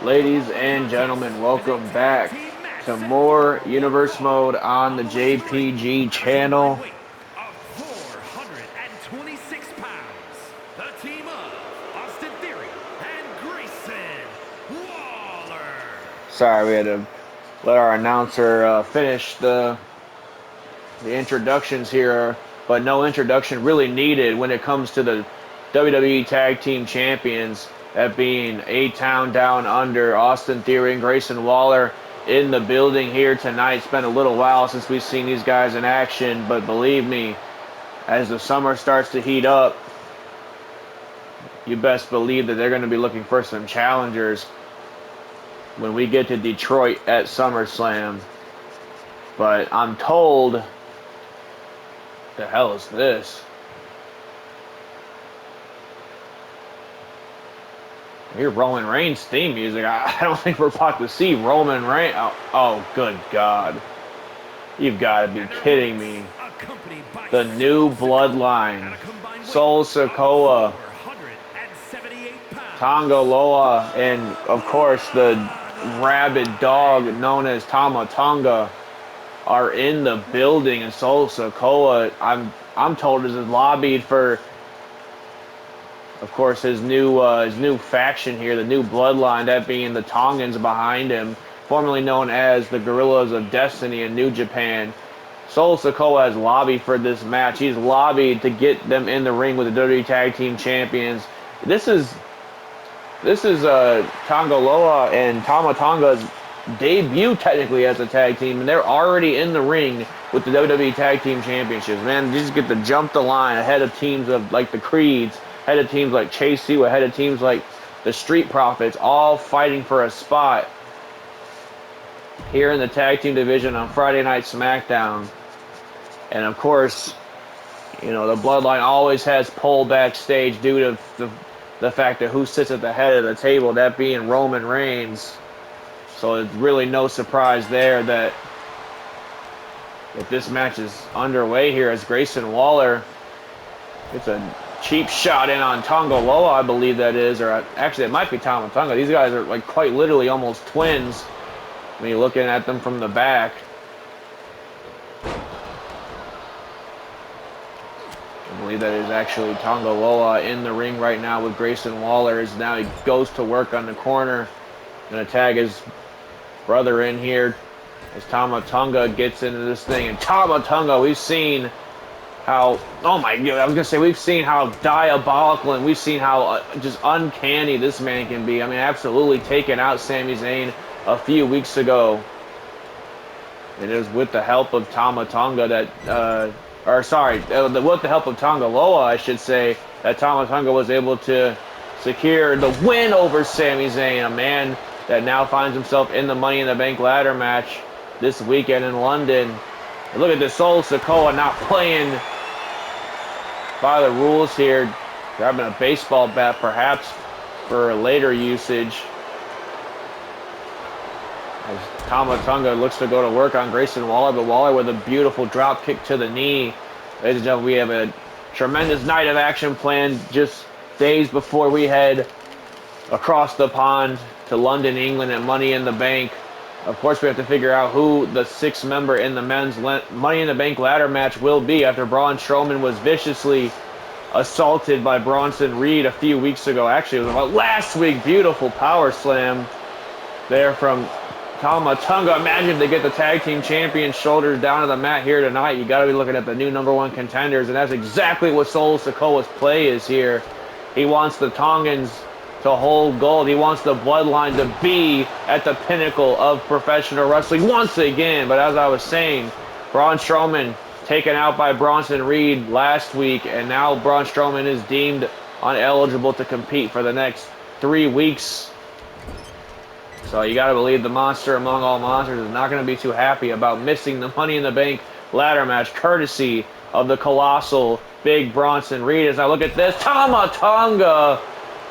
Ladies and gentlemen, welcome back to more Universe Mode on the JPG channel. 426 pounds, the team of Austin Theory and Grayson Waller. Sorry, we had to let our announcer finish the introductions here, but no introduction really needed when it comes to the WWE Tag Team Champions, that being A-Town Down Under, Austin Theory and Grayson Waller in the building here tonight. It's been a little while since we've seen these guys in action, but believe me, as the summer starts to heat up, you best believe that they're going to be looking for some challengers when we get to Detroit at SummerSlam. But I'm told, the hell is this? I hear Roman Reigns theme music. I don't think we're about to see Roman Reigns. Oh, good God. You've got to be kidding me. The new Bloodline. Sol Sikoa, Tonga Loa, and of course the rabid dog known as Tama Tonga are in the building, and Sol Sikoa, I'm told, is lobbied for, of course, his new faction here, the new Bloodline, that being the Tongans behind him, formerly known as the Gorillas of Destiny in New Japan. Sol Sikoa has lobbied for this match. He's lobbied to get them in the ring with the WWE Tag Team Champions. This is Tonga Loa and Tama Tonga's debut technically as a tag team, and they're already in the ring with the WWE Tag Team Championships. Man, they just get to jump the line ahead of teams of like the Creeds, ahead of teams like Chase U, ahead of teams like the Street Profits, all fighting for a spot here in the tag team division on Friday Night SmackDown. And of course, you know, the Bloodline always has pull backstage due to the fact that who sits at the head of the table, that being Roman Reigns. So it's really no surprise there that this match is underway here as Grayson Waller gets a cheap shot in on Tonga Loa, I believe that is, or actually it might be Tama Tonga. These guys are like quite literally almost twins when you're looking at them from the back. I believe that is actually Tonga Loa in the ring right now with Grayson Waller, as now he goes to work on the corner. Gonna tag his brother in here as Tama Tonga gets into this thing. And Tama Tonga, we've seen how, oh my God, I was gonna say, we've seen how diabolical and we've seen how just uncanny this man can be. I mean, absolutely taking out Sami Zayn a few weeks ago. It is with the help of Tama Tonga that, with the help of Tonga Loa, I should say, that Tama Tonga was able to secure the win over Sami Zayn, a man that now finds himself in the Money in the Bank ladder match this weekend in London. And look at this, Sol Sikoa not playing by the rules here, grabbing a baseball bat perhaps for later usage. As Tama Tonga looks to go to work on Grayson Waller, but Waller with a beautiful drop kick to the knee. Ladies and gentlemen, we have a tremendous night of action planned just days before we head across the pond to London, England at Money in the Bank. Of course, we have to figure out who the sixth member in the men's Money in the Bank ladder match will be after Braun Strowman was viciously assaulted by Bronson Reed a few weeks ago. Actually, it was about last week. Beautiful power slam there from Tama Tonga. Imagine if they get the tag team champions shoulders down to the mat here tonight. You got to be looking at the new #1 contenders, and that's exactly what Sol Sikoa's play is here. He wants the Tongans to hold gold. He wants the Bloodline to be at the pinnacle of professional wrestling once again. But as I was saying, Braun Strowman taken out by Bronson Reed last week, and now Braun Strowman is deemed ineligible to compete for the next 3 weeks. So you got to believe the monster among all monsters is not going to be too happy about missing the Money in the Bank ladder match, courtesy of the colossal big Bronson Reed. As I look at this, Tama Tonga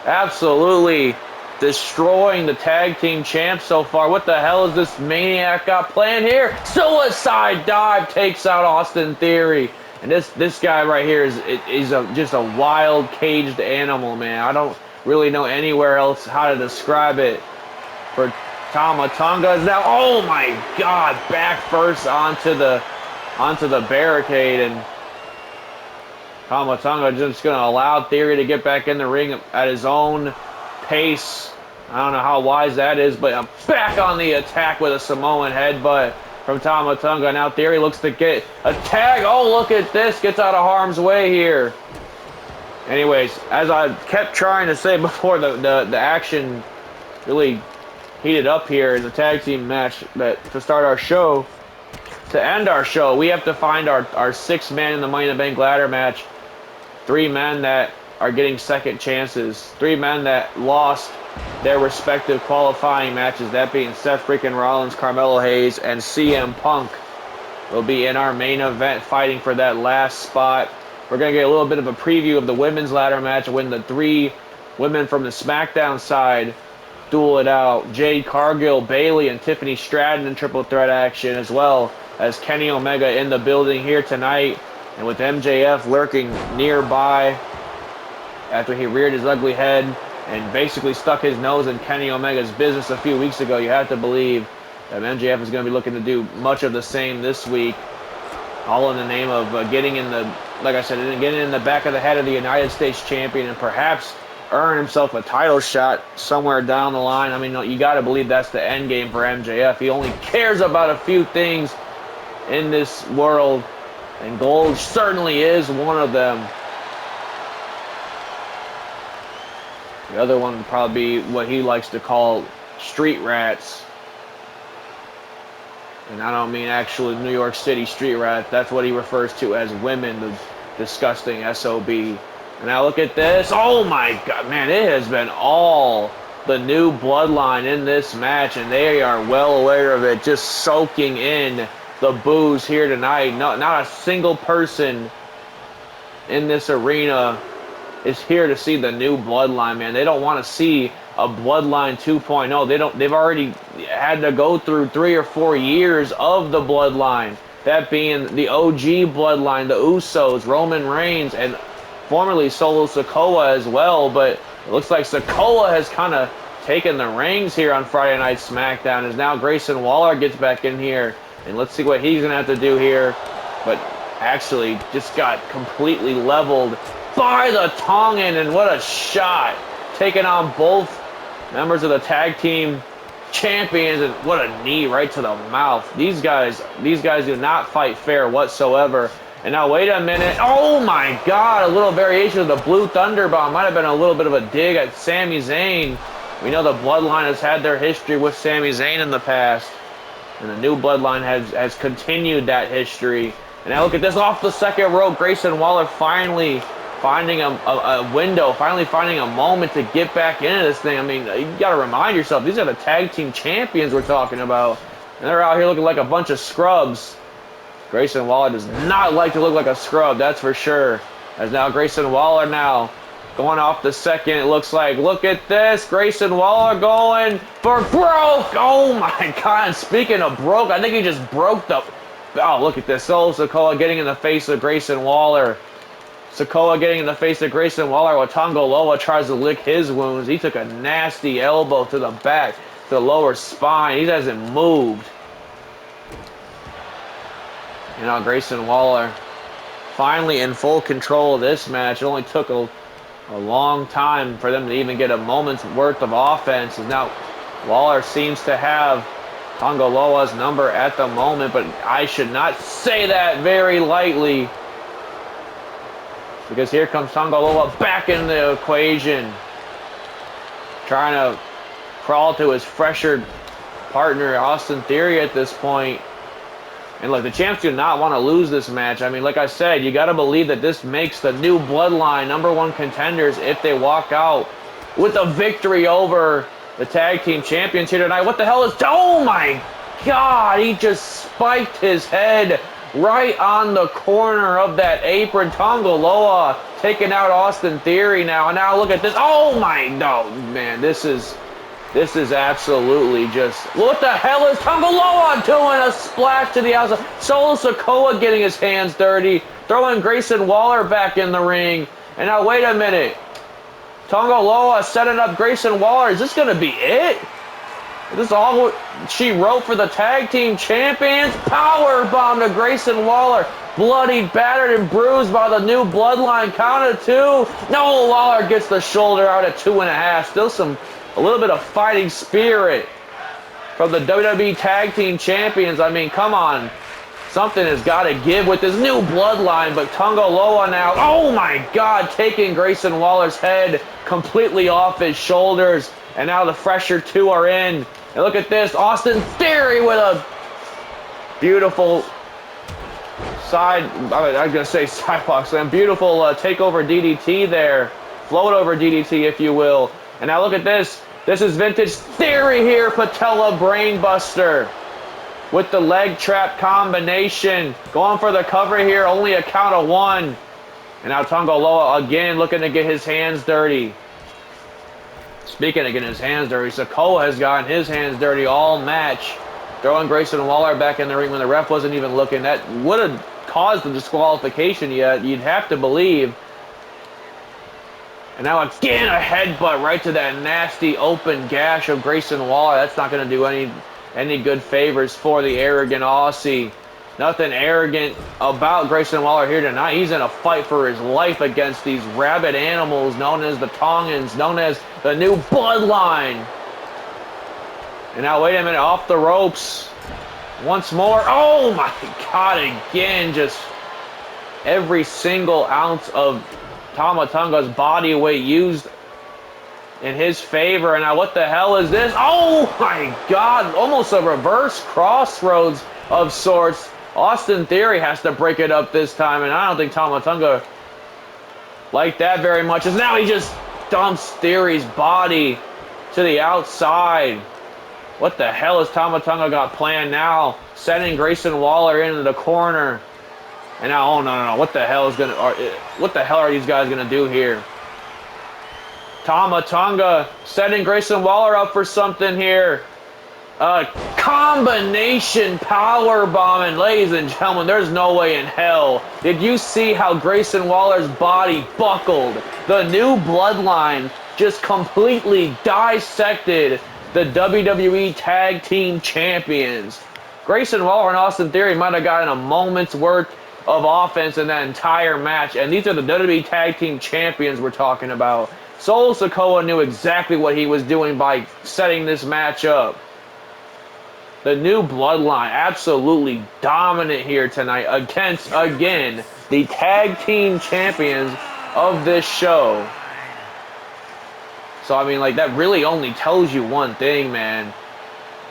absolutely destroying the tag team champs so far. What the hell is this maniac got planned here? Suicide dive takes out Austin Theory. And this guy right here is just a wild caged animal, man. I don't really know anywhere else how to describe it. for Tongas. Now, oh my God, back first onto the barricade, and Tonga just going to allow Theory to get back in the ring at his own pace. I don't know how wise that is, but I'm back on the attack with a Samoan headbutt from Tonga. Now Theory looks to get a tag. Oh, look at this. Gets out of harm's way here. Anyways, as I kept trying to say before, the action really heated up here in the tag team match to start our show. To end our show, we have to find our sixth man in the Money in the Bank ladder match. 3 men that are getting second chances. 3 men that lost their respective qualifying matches. That being Seth freaking Rollins, Carmelo Hayes, and CM Punk will be in our main event fighting for that last spot. We're going to get a little bit of a preview of the women's ladder match when the 3 women from the SmackDown side duel it out. Jade Cargill, Bayley, and Tiffany Stratton in triple threat action, as well as Kenny Omega in the building here tonight. And with MJF lurking nearby after he reared his ugly head and basically stuck his nose in Kenny Omega's business a few weeks ago, you have to believe that MJF is going to be looking to do much of the same this week. All in the name of getting in the, like I said, getting in the back of the head of the United States champion and perhaps earn himself a title shot somewhere down the line. I mean, you got to believe that's the end game for MJF. He only cares about a few things in this world, and gold certainly is one of them. The other one would probably be what he likes to call street rats. And I don't mean actual New York City street rats. That's what he refers to as women, the disgusting SOB. And now look at this. Oh my God, man, it has been all the new Bloodline in this match, and they are well aware of it, just soaking in the booze here tonight. Not a single person in this arena is here to see the new Bloodline, man. They don't want to see a Bloodline 2.0. They've already had to go through 3 or 4 years of the Bloodline. That being the OG Bloodline, the Usos, Roman Reigns, and formerly Solo Sikoa as well. But it looks like Sikoa has kind of taken the reins here on Friday Night SmackDown, as now Grayson Waller gets back in here. And let's see what he's going to have to do here. But actually just got completely leveled by the Tongan, and what a shot. Taking on both members of the tag team champions, and what a knee right to the mouth. These guys do not fight fair whatsoever. And now wait a minute. Oh my God, a little variation of the Blue Thunder Bomb. Might have been a little bit of a dig at Sami Zayn. We know the Bloodline has had their history with Sami Zayn in the past, and the new Bloodline has continued that history. And now look at this, off the second rope. Grayson Waller finally finding a window, finally finding a moment to get back into this thing. I mean, you got to remind yourself, these are the tag team champions we're talking about, and they're out here looking like a bunch of scrubs. Grayson Waller does not like to look like a scrub, that's for sure. As now Grayson Waller now going off the second, it looks like. Look at this, Grayson Waller going for broke. Oh my God, and speaking of broke, I think he just broke the... Oh, look at this, Solo Sikoa getting in the face of Grayson Waller. Sikoa getting in the face of Grayson Waller while Tonga Loa tries to lick his wounds. He took a nasty elbow to the back, to the lower spine. He hasn't moved. You know, Grayson Waller finally in full control of this match. It only took a long time for them to even get a moment's worth of offense. And now Waller seems to have Tonga Loa's number at the moment, but I should not say that very lightly, because here comes Tonga Loa back in the equation, trying to crawl to his fresher partner, Austin Theory, at this point. And look, the champs do not want to lose this match. I mean, like I said, you got to believe that this makes the new Bloodline #1 contenders if they walk out with a victory over the tag team champions here tonight. What the hell is... Oh my God, he just spiked his head right on the corner of that apron. Tonga Loa taking out Austin Theory now. And now look at this. Oh my... No, man, this is absolutely just... What the hell is Tonga Loa doing? A splash to the outside. Solo Sikoa getting his hands dirty, throwing Grayson Waller back in the ring. And now wait a minute. Tonga Loa setting up Grayson Waller. Is this going to be it? This is all she wrote for the tag team champions. Power bomb to Grayson Waller. Bloodied, battered, and bruised by the new Bloodline. Count of 2. No, Waller gets the shoulder out at 2.5. Still a little bit of fighting spirit from the WWE Tag Team Champions. I mean, come on. Something has got to give with this new Bloodline, but Tonga Loa now, oh my God, taking Grayson Waller's head completely off his shoulders, and now the fresher 2 are in. And look at this, Austin Theory with a beautiful side, I'm going to say sidewalk slam, beautiful takeover DDT there, float over DDT if you will. And now look at this, this is vintage Theory here, patella brainbuster. With the leg trap combination. Going for the cover here. Only a count of 1. And now Tonga Loa again looking to get his hands dirty. Speaking of getting his hands dirty, Sikoa has gotten his hands dirty all match. Throwing Grayson Waller back in the ring when the ref wasn't even looking. That would have caused the disqualification yet. You'd have to believe. And now again a headbutt right to that nasty open gash of Grayson Waller. That's not going to do any good favors for the arrogant Aussie. Nothing arrogant about Grayson Waller here tonight. He's in a fight for his life against these rabid animals known as the Tongans, known as the new Bloodline. And now, wait a minute, off the ropes. Once more. Oh my God, again, just every single ounce of Tama Tonga's body weight used in his favor. And now what the hell is this? Oh my God, almost a reverse crossroads of sorts. Austin Theory has to break it up this time, and I don't think Tama Tonga liked that very much, as now he just dumps Theory's body to the outside. What the hell has Tama Tonga got planned now? Sending Grayson Waller into the corner. And now, oh no, what the hell are these guys gonna do here? Tama Tonga setting Grayson Waller up for something here. Combination power bomb, and ladies and gentlemen, there's no way in hell did you see how Grayson Waller's body buckled. The new Bloodline just completely dissected the WWE Tag Team Champions. Grayson Waller and Austin Theory might have gotten a moment's worth of offense in that entire match, and these are the WWE Tag Team Champions we're talking about. Solo Sikoa knew exactly what he was doing by setting this match up. The new Bloodline absolutely dominant here tonight against, again, the Tag Team Champions of this show. So, I mean, like, that really only tells you one thing, man.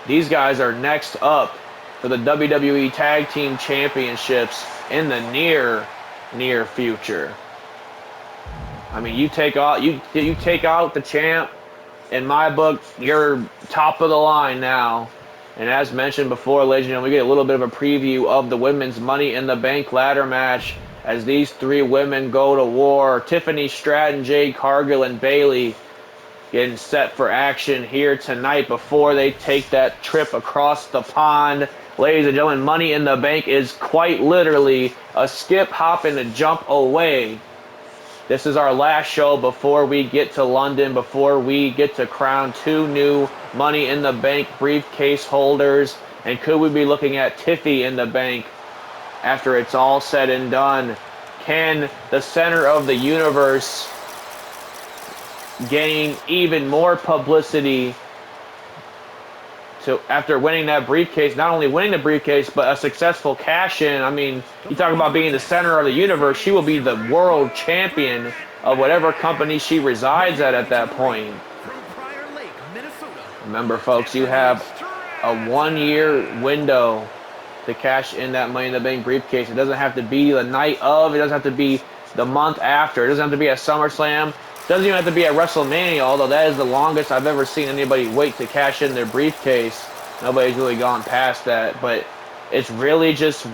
These guys are next up for the WWE Tag Team Championships in the near future. I mean, you take out the champ, in my book, you're top of the line now. And as mentioned before, ladies and gentlemen, we get a little bit of a preview of the women's Money in the Bank ladder match as these three women go to war. Tiffany Stratton, Jade Cargill, and Bayley getting set for action here tonight before they take that trip across the pond. Ladies and gentlemen, Money in the Bank is quite literally a skip, hop, and a jump away. This is our last show before we get to London, before we get to crown two new Money in the Bank briefcase holders. And could we be looking at Tiffy in the Bank after it's all said and done? Can the center of the universe gain even more publicity after winning that briefcase? Not only winning the briefcase, but a successful cash-in. I mean, you talk about being the center of the universe. She will be the world champion of whatever company she resides at that point. Remember, folks, you have a 1-year window to cash in that Money in the Bank briefcase. It doesn't have to be the night of. It doesn't have to be the month after. It doesn't have to be at SummerSlam. It doesn't even have to be at WrestleMania, although that is the longest I've ever seen anybody wait to cash in their briefcase. Nobody's really gone past that. But it's really just,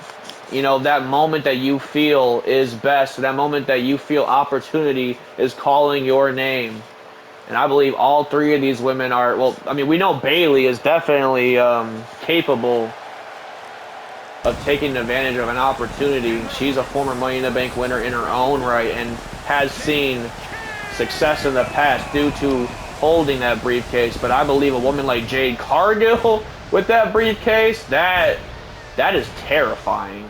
you know, that moment that you feel is best. That moment that you feel opportunity is calling your name. And I believe all three of these women are, well, I mean, we know Bayley is definitely capable of taking advantage of an opportunity. She's a former Money in the Bank winner in her own right and has seen success in the past due to holding that briefcase, but I believe a woman like Jade Cargill with that briefcase, that is terrifying.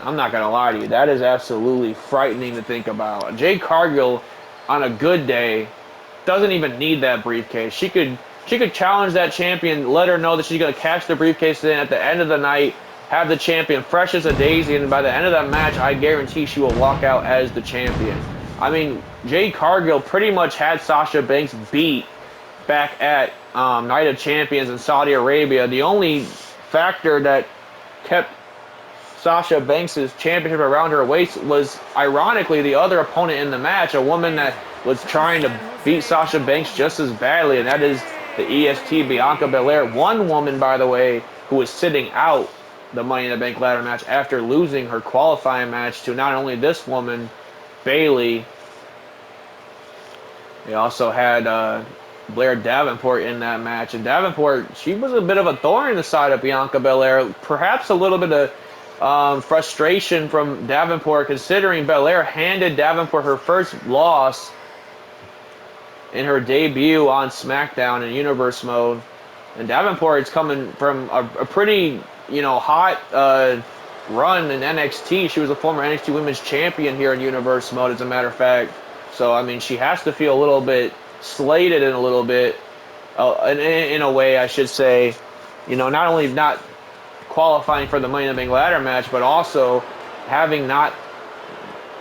I'm not gonna lie to you, that is absolutely frightening to think about. Jade Cargill, on a good day, doesn't even need that briefcase. She could challenge that champion, let her know that she's gonna catch the briefcase in at the end of the night, have the champion fresh as a daisy, and by the end of that match, I guarantee she will walk out as the champion. I mean, Jade Cargill pretty much had Sasha Banks beat back at Night of Champions in Saudi Arabia. The only factor that kept Sasha Banks' championship around her waist was, ironically, the other opponent in the match, a woman that was trying to beat Sasha Banks just as badly, and that is the EST Bianca Belair. One woman, by the way, who was sitting out the Money in the Bank ladder match after losing her qualifying match to not only this woman, Bayley. They also had Blair Davenport in that match. And Davenport, she was a bit of a thorn in the side of Bianca Belair. Perhaps a little bit of frustration from Davenport, considering Belair handed Davenport her first loss in her debut on SmackDown in Universe mode. And Davenport is coming from a pretty, hot run in NXT. She was a former NXT Women's Champion here in Universe mode, as a matter of fact. So, I mean, she has to feel a little bit slated in a little bit, in a way, I should say. Not only not qualifying for the Money in the Bank ladder match, but also having not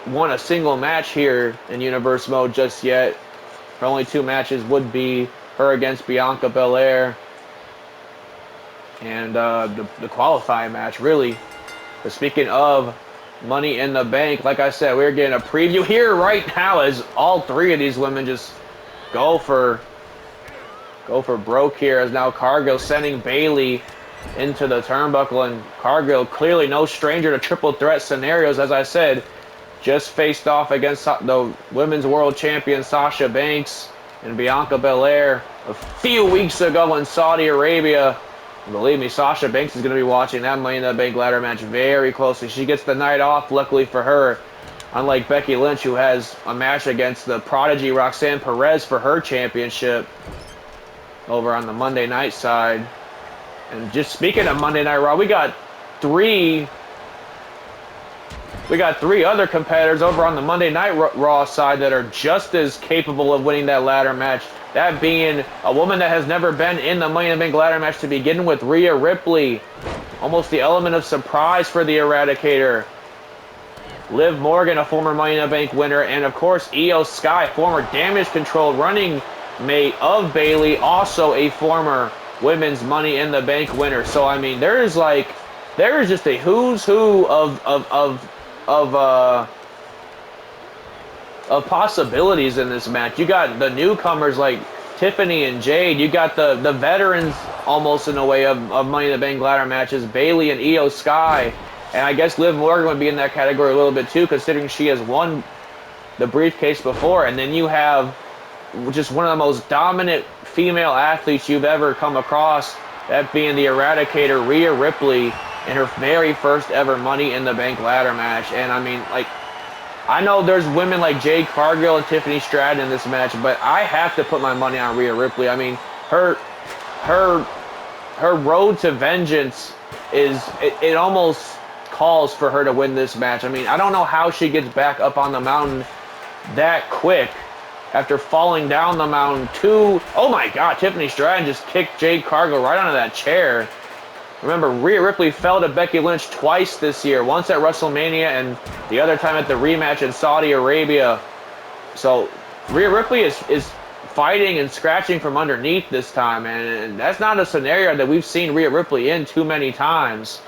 won a single match here in Universe mode just yet. Her only 2 matches would be her against Bianca Belair and the qualifying match, really. But speaking of Money in the Bank, like I said, we're getting a preview here right now as all 3 of these women just go for broke here, as now Cargill sending Bayley into the turnbuckle, and Cargill, clearly no stranger to triple threat scenarios, as I said, just faced off against the Women's World Champion Sasha Banks and Bianca Belair a few weeks ago in Saudi Arabia. And believe me, Sasha Banks is going to be watching that Money in the Bank ladder match very closely. She gets the night off, luckily for her, unlike Becky Lynch, who has a match against the prodigy Roxanne Perez for her championship over on the Monday night side. And just speaking of Monday Night Raw, we got three other competitors over on the Monday Night Raw side that are just as capable of winning that ladder match. That being a woman that has never been in the Money in the Bank ladder match to begin with, Rhea Ripley. Almost the element of surprise for the Eradicator. Liv Morgan, a former Money in the Bank winner. And of course, Io Sky, former Damage Control running mate of Bayley, also a former Women's Money in the Bank winner. So, I mean, there is just a who's who of possibilities in this match. You got the newcomers like Tiffany and Jade. You got the veterans, almost in a way, of Money in the Bank ladder matches, Bayley and Io Sky. And I guess Liv Morgan would be in that category a little bit too, considering she has won the briefcase before. And then you have just one of the most dominant female athletes you've ever come across, that being the Eradicator, Rhea Ripley, in her very first ever Money in the Bank ladder match. And I mean, like, I know there's women like Jade Cargill and Tiffany Stratton in this match, but I have to put my money on Rhea Ripley. I mean, her road to vengeance it almost calls for her to win this match. I mean, I don't know how she gets back up on the mountain that quick after falling down the mountain oh my god, Tiffany Stratton just kicked Jade Cargill right onto that chair. Remember, Rhea Ripley fell to Becky Lynch twice this year, once at WrestleMania and the other time at the rematch in Saudi Arabia. So Rhea Ripley is fighting and scratching from underneath this time, and that's not a scenario that we've seen Rhea Ripley in too many times.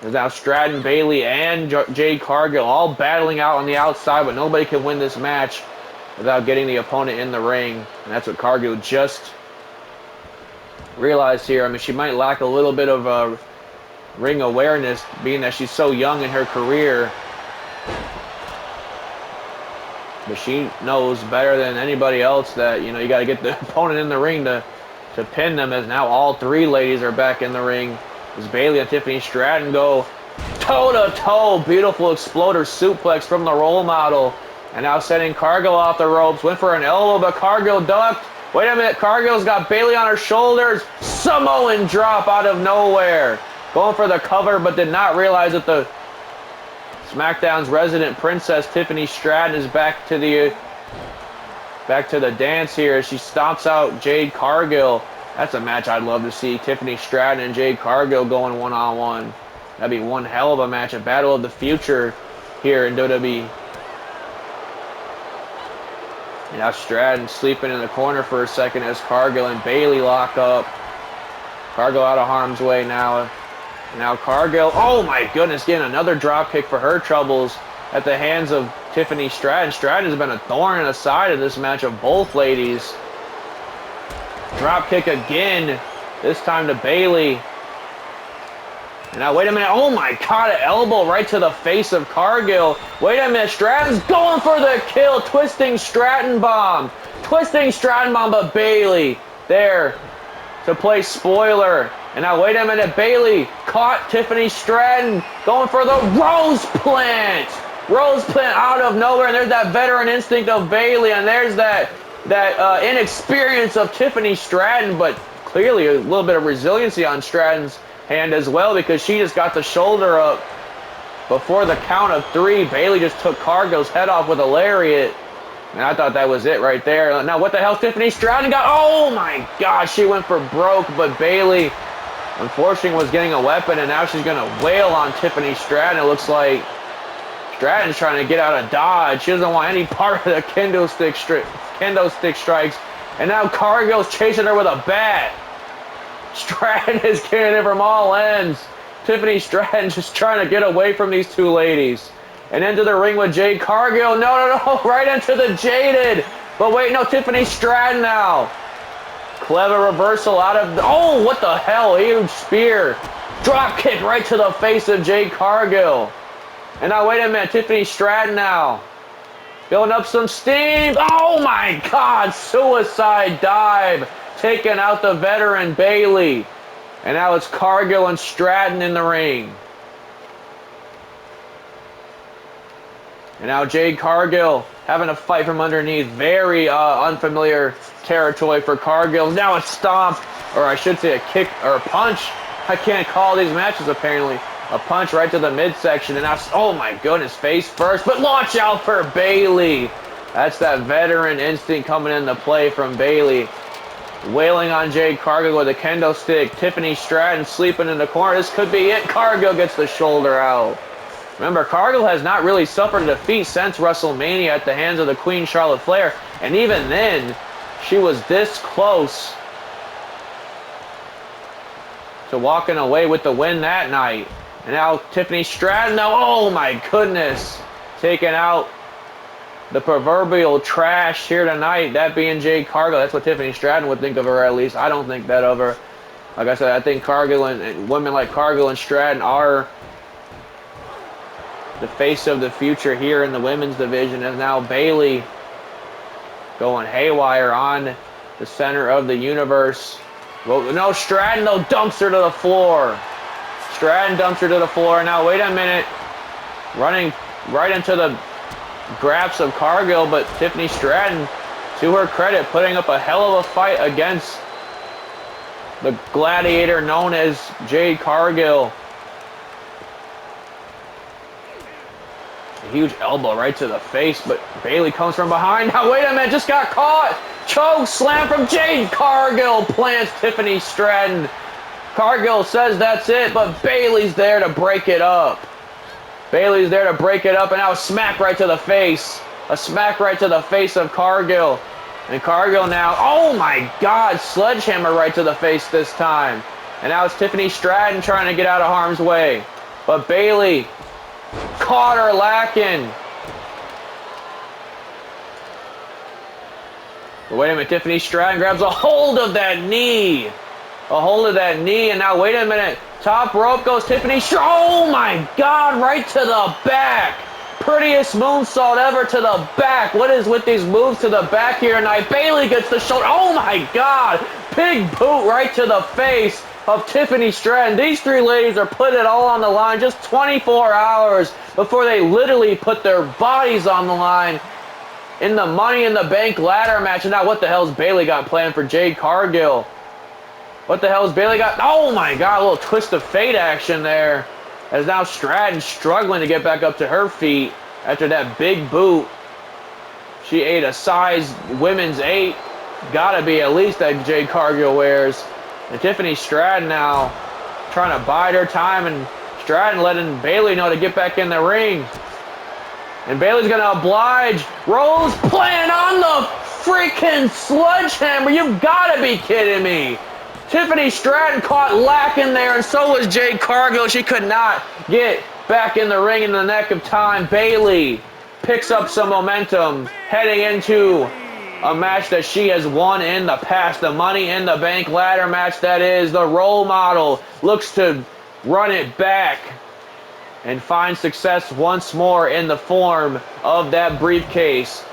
There's now Stratton, Bayley, and Jade Cargill all battling out on the outside, but nobody can win this match without getting the opponent in the ring. And that's what Cargill just realized here. I mean, she might lack a little bit of ring awareness, being that she's so young in her career. But she knows better than anybody else that, you got to get the opponent in the ring to pin them, as now all 3 ladies are back in the ring. As Bayley and Tiffany Stratton go toe-to-toe. Beautiful exploder suplex from the role model. And now sending Cargill off the ropes. Went for an elbow, but Cargill ducked. Wait a minute, Cargill's got Bayley on her shoulders. Samoan drop out of nowhere. Going for the cover, but did not realize that the SmackDown's resident princess, Tiffany Stratton, is back to the dance here as she stomps out Jade Cargill. That's a match I'd love to see. Tiffany Stratton and Jade Cargill going one-on-one. That'd be one hell of a match. A battle of the future here in WWE. And now Stratton sleeping in the corner for a second as Cargill and Bayley lock up. Cargill out of harm's way now. Now Cargill, oh my goodness, getting another drop kick for her troubles at the hands of Tiffany Stratton. Stratton has been a thorn in the side of this match of both ladies. Drop kick again, this time to Bayley. And now, wait a minute. Oh my God, an elbow right to the face of Cargill. Wait a minute, Stratton's going for the kill. Twisting Stratton bomb. Twisting Stratton bomb, but Bayley there to play spoiler. And now, wait a minute, Bayley caught Tiffany Stratton going for the Rose Plant. Rose Plant out of nowhere, and there's that veteran instinct of Bayley, and there's that inexperience of Tiffany Stratton, but clearly a little bit of resiliency on Stratton's hand as well, because she just got the shoulder up before the count of 3. Bayley just took Cargill's head off with a lariat, and I thought that was it right there. Now what the hell Tiffany Stratton got? Oh my gosh, she went for broke, but Bayley unfortunately was getting a weapon, and now she's going to wail on Tiffany Stratton. It looks like Stratton's trying to get out of dodge. She doesn't want any part of the kendo stick strikes. And now Cargill's chasing her with a bat. Stratton is getting it from all ends. Tiffany Stratton just trying to get away from these two ladies. And into the ring with Jade Cargill. No, right into the Jaded. But wait, no, Tiffany Stratton now. Clever reversal out of... Oh, what the hell? Huge spear. Drop kick right to the face of Jade Cargill. And now, wait a minute, Tiffany Stratton now. Building up some steam. Oh my God, suicide dive. Taking out the veteran Bayley. And now it's Cargill and Stratton in the ring. And now Jade Cargill having to fight from underneath. Very unfamiliar territory for Cargill. Now a stomp, or I should say a kick or a punch. I can't call these matches apparently. A punch right to the midsection, and now, oh my goodness, face first, but watch out for Bayley. That's that veteran instinct coming into play from Bayley. Wailing on Jade Cargill with a kendo stick. Tiffany Stratton sleeping in the corner. This could be it. Cargill gets the shoulder out. Remember, Cargill has not really suffered a defeat since WrestleMania at the hands of the Queen Charlotte Flair, and even then, she was this close to walking away with the win that night. And now Tiffany Stratton, oh my goodness, taking out the proverbial trash here tonight, that being Jade Cargill. That's what Tiffany Stratton would think of her, at least. I don't think that of her. Like I said, I think Cargill and women like Cargill and Stratton are the face of the future here in the women's division. And now Bayley going haywire on the center of the universe. Well, no, Stratton, though, dumps her to the floor. Stratton dumps her to the floor. Now, wait a minute. Running right into the grasp of Cargill, but Tiffany Stratton, to her credit, putting up a hell of a fight against the gladiator known as Jade Cargill. A huge elbow right to the face, but Bayley comes from behind. Now, wait a minute, just got caught. Choke slam from Jade Cargill plants Tiffany Stratton. Cargill says that's it, but Bayley's there to break it up. Bayley's there to break it up, and now a smack right to the face. A smack right to the face of Cargill. And Cargill now, oh my God, sledgehammer right to the face this time. And now it's Tiffany Stratton trying to get out of harm's way. But Bayley caught her lacking. But wait a minute, Tiffany Stratton grabs a hold of that knee. A hold of that knee, and now wait a minute. Top rope goes Tiffany Stratton. Oh my God, right to the back. Prettiest moonsault ever to the back. What is with these moves to the back here tonight? Bayley gets the shoulder. Oh my God. Big boot right to the face of Tiffany Stratton. These three ladies are putting it all on the line just 24 hours before they literally put their bodies on the line in the Money in the Bank ladder match. And now what the hell's Bayley got planned for Jade Cargill? What the hell's Bayley got? Oh my god, a little twist of fate action there. As now Stratton struggling to get back up to her feet after that big boot. She ate a size women's 8. Gotta be at least that Jade Cargill wears. And Tiffany Stratton now trying to bide her time, and Stratton letting Bayley know to get back in the ring. And Bayley's gonna oblige. Rose playing on the freaking sledgehammer. You've gotta be kidding me. Tiffany Stratton caught lacking there, and so was Jade Cargill. She could not get back in the ring in the nick of time. Bayley picks up some momentum heading into a match that she has won in the past. The Money in the Bank ladder match, that is. The role model looks to run it back and find success once more in the form of that briefcase,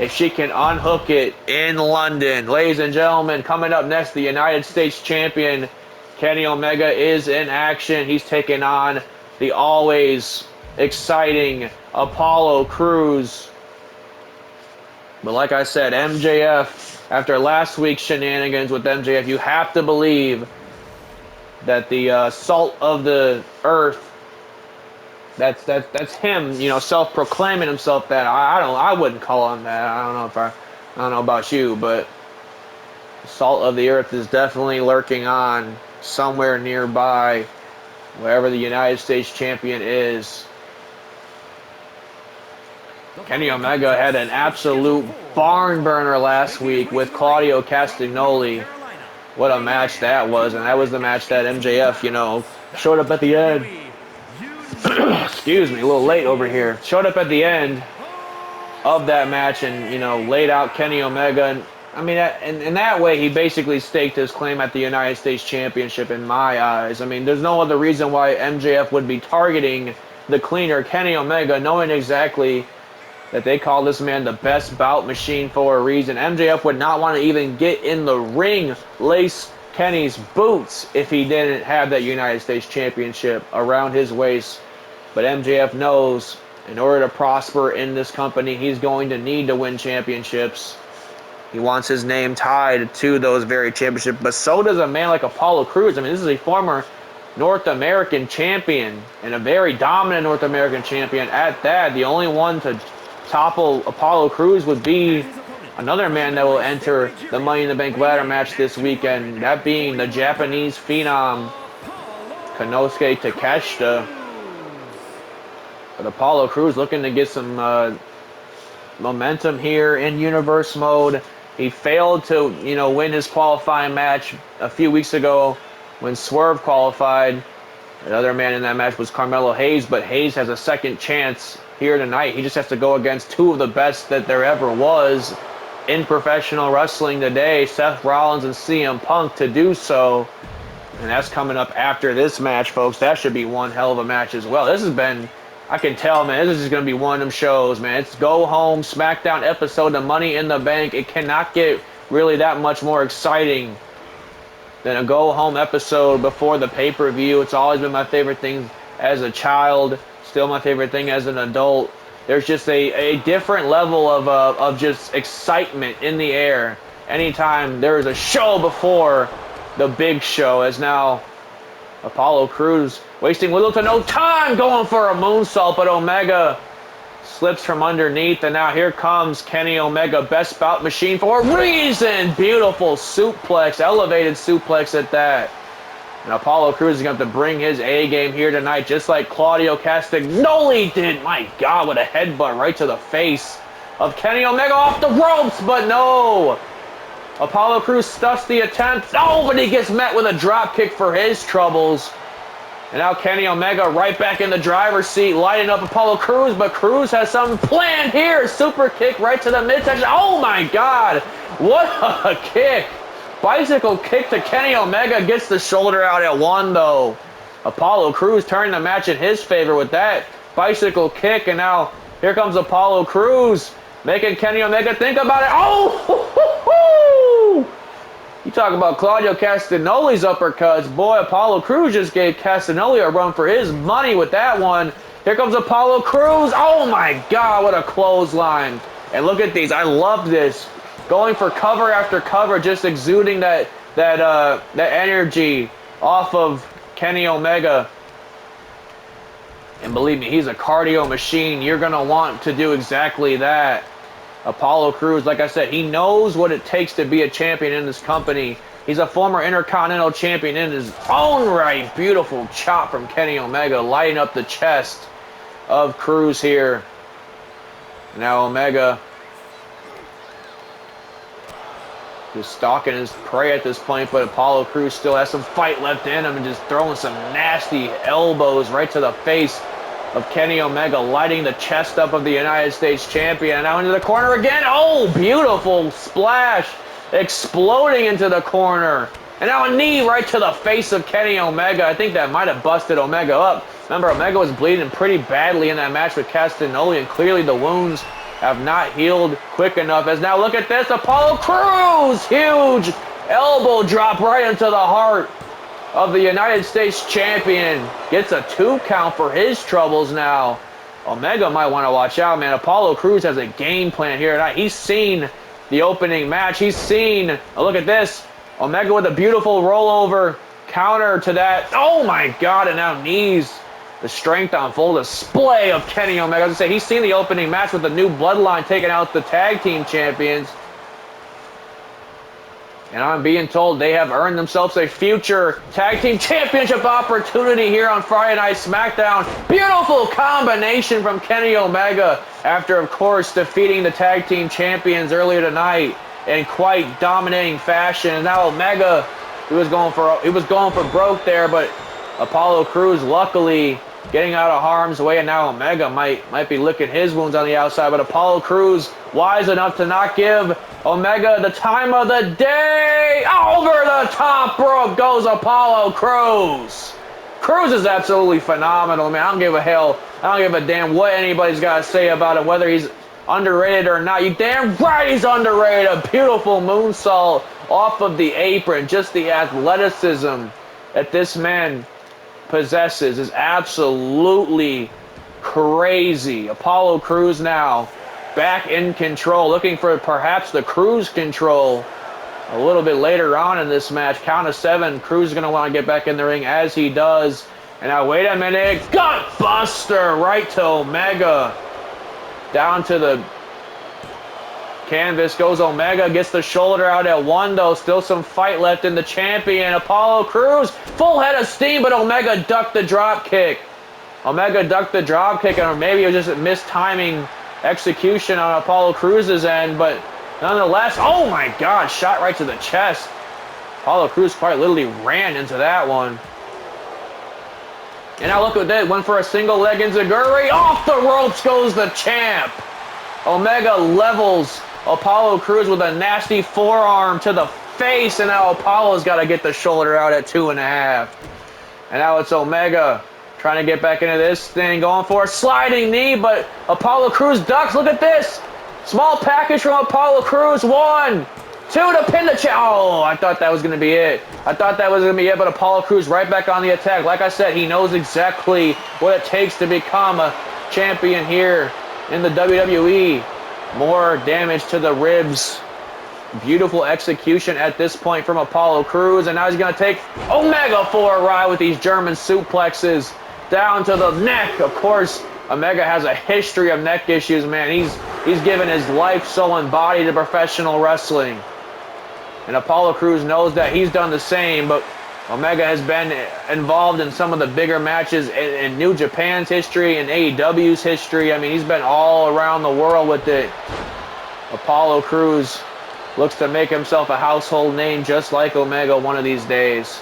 if she can unhook it in London. Ladies and gentlemen, coming up next, the United States Champion Kenny Omega is in action. He's taking on the always exciting Apollo Crews. But like I said, MJF, after last week's shenanigans with MJF, you have to believe that the salt of the earth, that's him, you know, self-proclaiming himself that. I wouldn't call him that. I don't know about you, but salt of the earth is definitely lurking on somewhere nearby, wherever the United States Champion is. Kenny Omega had an absolute barn burner last week with Claudio Castagnoli. What a match that was, and that was the match that MJF, you know, showed up at the end. Excuse me, a little late over here. Showed up at the end of that match and, you know, laid out Kenny Omega. And I mean, in that way, he basically staked his claim at the United States Championship in my eyes. I mean, there's no other reason why MJF would be targeting the cleaner Kenny Omega, knowing exactly that they call this man the best bout machine for a reason. MJF would not want to even get in the ring, lace Kenny's boots, if he didn't have that United States Championship around his waist. But MJF knows in order to prosper in this company, he's going to need to win championships. He wants his name tied to those very championships. But so does a man like Apollo Crews. I mean, this is a former North American champion and a very dominant North American champion at that. The only one to topple Apollo Crews would be another man that will enter the Money in the Bank ladder match this weekend, that being the Japanese phenom Konosuke Takeshita. But Apollo Crews looking to get some momentum here in Universe mode. He failed to, you know, win his qualifying match a few weeks ago when Swerve qualified. The other man in that match was Carmelo Hayes, but Hayes has a second chance here tonight. He just has to go against two of the best that there ever was in professional wrestling today, Seth Rollins and CM Punk, to do so. And that's coming up after this match, folks. That should be one hell of a match as well. This has been, I can tell, man, this is going to be one of them shows, man. It's Go Home Smackdown episode, the Money in the Bank. It cannot get really that much more exciting than a Go Home episode before the pay-per-view. It's always been my favorite thing as a child, still my favorite thing as an adult. There's just a different level of just excitement in the air anytime there is a show before the big show, as now Apollo Crews wasting little to no time going for a moonsault, but Omega slips from underneath, and now here comes Kenny Omega, best bout machine for a reason. Beautiful suplex, elevated suplex at that. And Apollo Crews is going to have to bring his A game here tonight, just like Claudio Castagnoli did. My God, what a headbutt right to the face of Kenny Omega off the ropes, but no. Apollo Crews stuffs the attempt. Oh, but he gets met with a drop kick for his troubles. And now Kenny Omega right back in the driver's seat, lighting up Apollo Crews, but Crews has something planned here. Super kick right to the midsection. Oh my God, what a kick. Bicycle kick to Kenny Omega, gets the shoulder out at one though. Apollo Crews turning the match in his favor with that bicycle kick, and now here comes Apollo Crews, making Kenny Omega think about it. Oh, you talk about Claudio Castagnoli's uppercuts. Boy, Apollo Crews just gave Castagnoli a run for his money with that one. Here comes Apollo Crews. Oh my God, what a clothesline. And look at these. I love this. Going for cover after cover, just exuding that energy off of Kenny Omega. And believe me, he's a cardio machine. You're going to want to do exactly that. Apollo Crews, like I said, he knows what it takes to be a champion in this company. He's a former Intercontinental Champion in his own right. Beautiful chop from Kenny Omega, lighting up the chest of Crews here. Now Omega just stalking his prey at this point, but Apollo Crews still has some fight left in him and just throwing some nasty elbows right to the face of Kenny Omega, lighting the chest up of the United States Champion. And now into the corner again. Oh, beautiful splash. Exploding into the corner. And now a knee right to the face of Kenny Omega. I think that might have busted Omega up. Remember, Omega was bleeding pretty badly in that match with Castagnoli, and clearly the wounds have not healed quick enough. As now look at this, Apollo Crews, huge elbow drop right into the heart of the United States Champion. Gets a 2 count for his troubles now. Omega might want to watch out, man. Apollo Crews has a game plan here tonight. He's seen the opening match. He's seen, oh, look at this. Omega with a beautiful rollover counter to that. Oh my God, and now knees. The strength on full display of Kenny Omega. As I say, he's seen the opening match with the new Bloodline taking out the tag team champions. And I'm being told they have earned themselves a future tag team championship opportunity here on Friday Night SmackDown. Beautiful combination from Kenny Omega after, of course, defeating the tag team champions earlier tonight in quite dominating fashion. And now Omega, he was going for broke there, but Apollo Crews luckily getting out of harm's way, and now Omega might be licking his wounds on the outside, but Apollo Crews wise enough to not give Omega the time of the day. Over the top rope goes Apollo Crews. Crews is absolutely phenomenal, man. I don't give a damn what anybody's got to say about him, whether he's underrated or not. You damn right he's underrated. A beautiful moonsault off of the apron. Just the athleticism that this man possesses is absolutely crazy. Apollo Crews now back in control, looking for perhaps the Crews control a little bit later on in this match. Count of 7. Crews is going to want to get back in the ring, as he does. And now wait a minute, gut buster right to Omega. Down to the canvas goes Omega, gets the shoulder out at 1 though. Still some fight left in the champion. Apollo Crews, full head of steam, but Omega ducked the drop kick. Omega ducked the drop kick, or maybe it was just a mistiming execution on Apollo Crews' end, but nonetheless, oh my God, shot right to the chest. Apollo Crews quite literally ran into that one. And now look at that, went for a single leg enziguri. Off the ropes goes the champ. Omega levels Apollo Crews with a nasty forearm to the face, and now Apollo's got to get the shoulder out at 2.5. And now it's Omega trying to get back into this thing, going for a sliding knee, but Apollo Crews ducks. Look at this. Small package from Apollo Crews. 1, 2 to pin the champ. Oh, I thought that was going to be it. But Apollo Crews right back on the attack. Like I said, he knows exactly what it takes to become a champion here in the WWE. More damage to the ribs. Beautiful execution at this point from Apollo Crews. And now he's going to take Omega for a ride with these German suplexes down to the neck. Of course, Omega has a history of neck issues, man. He's given his life, soul, and body to professional wrestling. And Apollo Crews knows that. He's done the same, but Omega has been involved in some of the bigger matches in New Japan's history and AEW's history. I mean, he's been all around the world with it. Apollo Crews looks to make himself a household name just like Omega one of these days.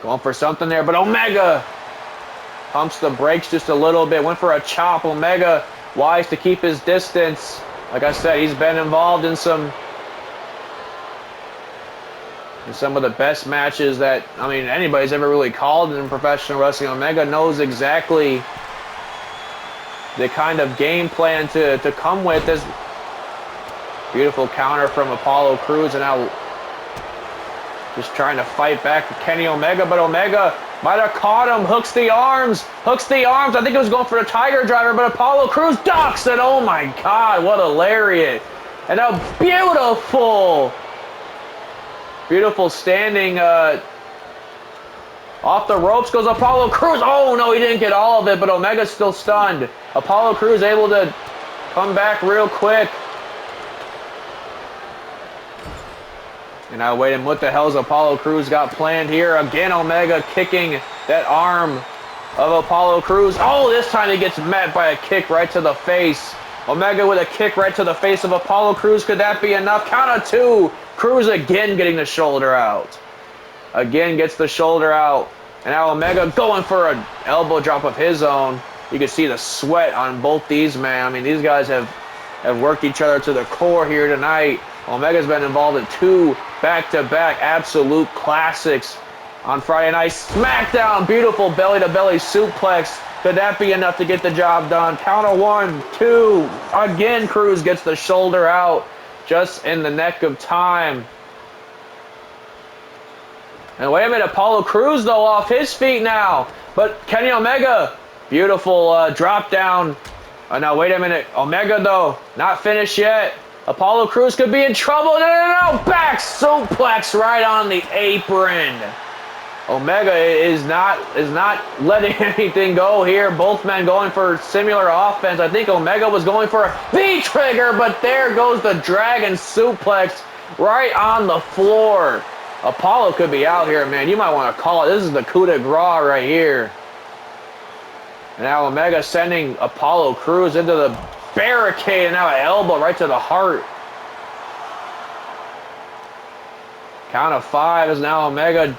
Going for something there, but Omega pumps the brakes just a little bit. Went for a chop. Omega wise to keep his distance. Like I said, he's been involved in some of the best matches that, I mean, anybody's ever really called in professional wrestling. Omega knows exactly the kind of game plan to come with. This beautiful counter from Apollo Crews, and now just trying to fight back to Kenny Omega, but Omega Might have caught him. Hooks the arms. Hooks the arms. I think it was going for the Tiger Driver, but Apollo Crews ducks it. Oh my God, what a lariat. And a beautiful standing off the ropes goes Apollo Crews. Oh no, he didn't get all of it, but Omega's still stunned. Apollo Crews able to come back real quick. And now wait, and what the hell's Apollo Crews got planned here? Again, Omega kicking that arm of Apollo Crews. Oh, this time he gets met by a kick right to the face. Omega with a kick right to the face of Apollo Crews. Could that be enough? Count of two. Crews again getting the shoulder out. Again gets the shoulder out. And now Omega going for an elbow drop of his own. You can see the sweat on both these men. I mean, these guys have worked each other to the core here tonight. Omega's been involved in two back-to-back absolute classics on Friday Night SmackDown. Beautiful belly-to-belly suplex. Could that be enough to get the job done? Count of 1, 2. Again, Crews gets the shoulder out just in the nick of time. And wait a minute, Apollo Crews, though, off his feet now. But Kenny Omega, beautiful drop down. Now, wait a minute. Omega, though, not finished yet. Apollo Crews could be in trouble. No. Back suplex right on the apron. Omega is not letting anything go here. Both men going for similar offense. I think Omega was going for a V-trigger, but there goes the dragon suplex right on the floor. Apollo could be out here, man. You might want to call it. This is the coup de grace right here. And now Omega sending Apollo Crews into the barricade, and now an elbow right to the heart. Count of 5 is now Omega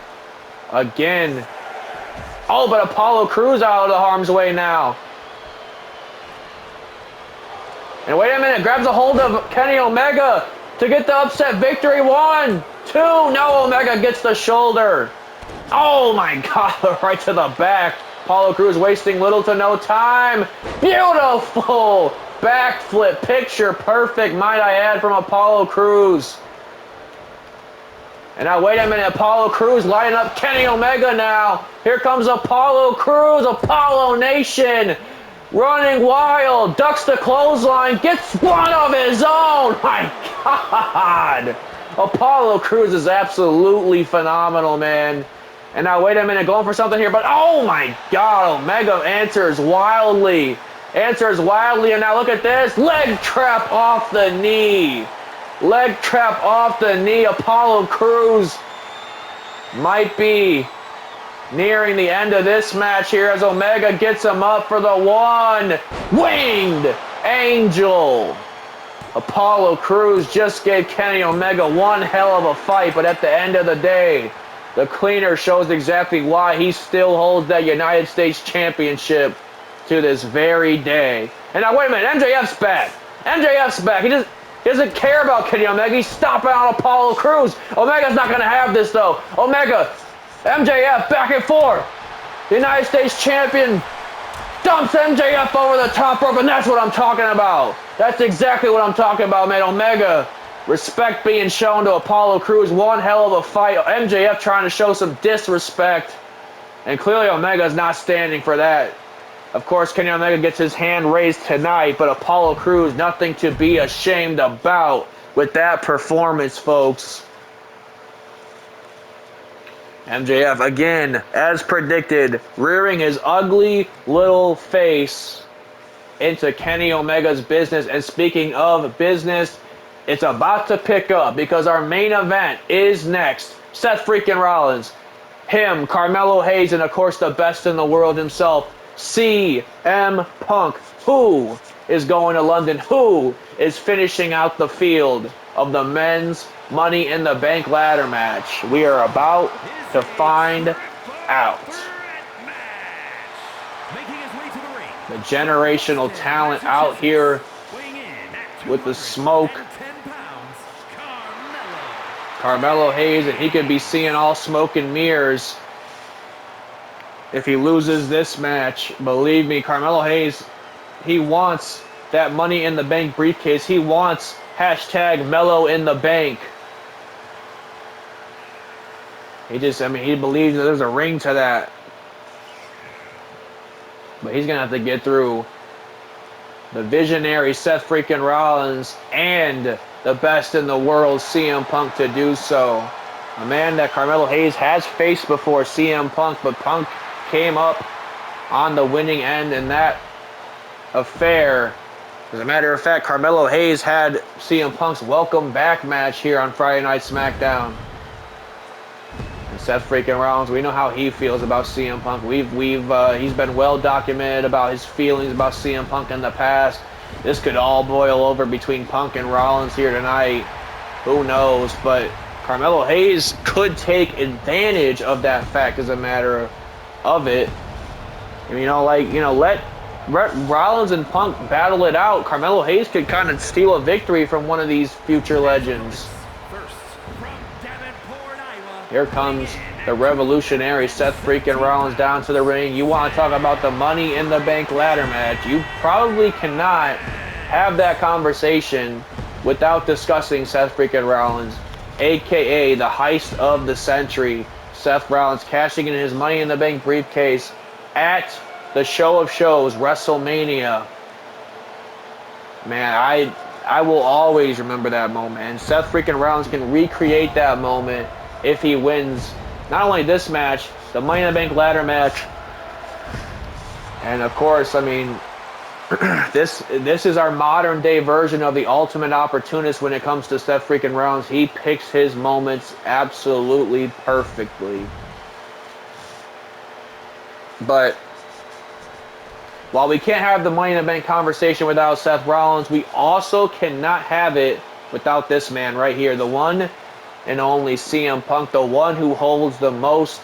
again. Oh, but Apollo Crews out of the harm's way now. And wait a minute, grabs a hold of Kenny Omega to get the upset victory. 1, 2. No, Omega gets the shoulder. Oh my God, right to the back. Apollo Crews wasting little to no time. Beautiful backflip, picture perfect, might I add, from Apollo Crews. And now wait a minute, Apollo Crews lighting up Kenny Omega now. Here comes Apollo Crews, Apollo Nation, running wild, ducks the clothesline, gets one of his own. My God. Apollo Crews is absolutely phenomenal, man. And now wait a minute, going for something here, but oh my God, Omega answers wildly. And now look at this. Leg trap off the knee. Leg trap off the knee. Apollo Crews might be nearing the end of this match here as Omega gets him up for the one. Winged Angel. Apollo Crews just gave Kenny Omega one hell of a fight, but at the end of the day, the cleaner shows exactly why he still holds that United States Championship to this very day. And now wait a minute, MJF's back. MJF's back. He doesn't care about Kenny Omega. He's stomping on Apollo Crews. Omega's not going to have this, though. Omega, MJF, back and forth. The United States Champion dumps MJF over the top rope, and that's what I'm talking about. That's exactly what I'm talking about, man. Omega, respect being shown to Apollo Crews. One hell of a fight. MJF trying to show some disrespect, and clearly Omega's not standing for that. Of course, Kenny Omega gets his hand raised tonight, but Apollo Crews, nothing to be ashamed about with that performance, folks. MJF, again, as predicted, rearing his ugly little face into Kenny Omega's business. And speaking of business, it's about to pick up because our main event is next. Seth freaking Rollins, him, Carmelo Hayes, and of course the best in the world himself, CM Punk. Who is going to London? Who is finishing out the field of the men's Money in the Bank ladder match? We are about to find out. The generational talent out here with the smoke. Carmelo Hayes, and he could be seeing all smoke and mirrors if he loses this match. Believe me, Carmelo Hayes, he wants that Money in the Bank briefcase. He wants hashtag Melo in the Bank. He believes that there's a ring to that. But he's going to have to get through the visionary Seth freaking Rollins and the best in the world, CM Punk, to do so. A man that Carmelo Hayes has faced before, CM Punk, but Punk came up on the winning end in that affair. As a matter of fact, Carmelo Hayes had CM Punk's welcome back match here on Friday Night SmackDown. And Seth freaking Rollins, we know how he feels about CM Punk. He's been well documented about his feelings about CM Punk in the past. This could all boil over between Punk and Rollins here tonight. Who knows? But Carmelo Hayes could take advantage of that fact as a matter of it. And, let Rollins and Punk battle it out. Carmelo Hayes could kind of steal a victory from one of these future legends. Here comes the revolutionary Seth freaking Rollins down to the ring. You want to talk about the Money in the Bank ladder match? You probably cannot have that conversation without discussing Seth freaking Rollins, aka the heist of the century. Seth Rollins cashing in his Money in the Bank briefcase at the show of shows, WrestleMania. Man, I will always remember that moment. And Seth freaking Rollins can recreate that moment if he wins not only this match, the Money in the Bank ladder match. And of course, I mean, this is our modern day version of the ultimate opportunist when it comes to Seth freaking Rollins. He picks his moments absolutely perfectly. But while we can't have the Money in the Bank conversation without Seth Rollins, we also cannot have it without this man right here. The one and only CM Punk, the one who holds the most